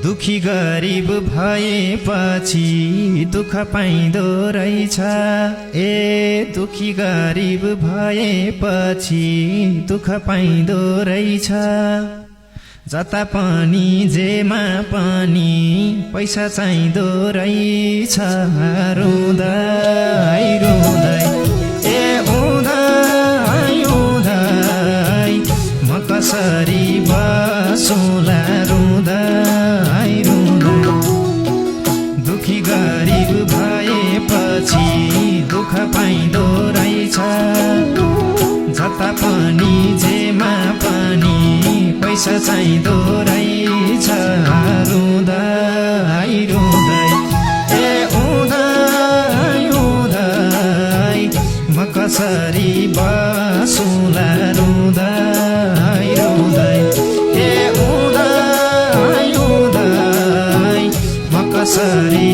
दुखी गरिब भएपछि दुःख पाइँदो रहेछ। दुखी गरिब भएपछि दुःख पाइँदो रहेछ। जता पनि जेमा पनि पैसा चाहिँदो रहेछ। रुँदै रुँदै उधै म कसरी बसौँला। रुँदै रुँदै दुखी गरिब भएपछि दुःख पाइँदो रहेछ। जता पनि जेमा पनि पैसा चाहिँदो रहेछ। रुँदै रुँदै उधै उधै म कसरी बसौँला। रुँदै रुँदै उधै उधै म कसरी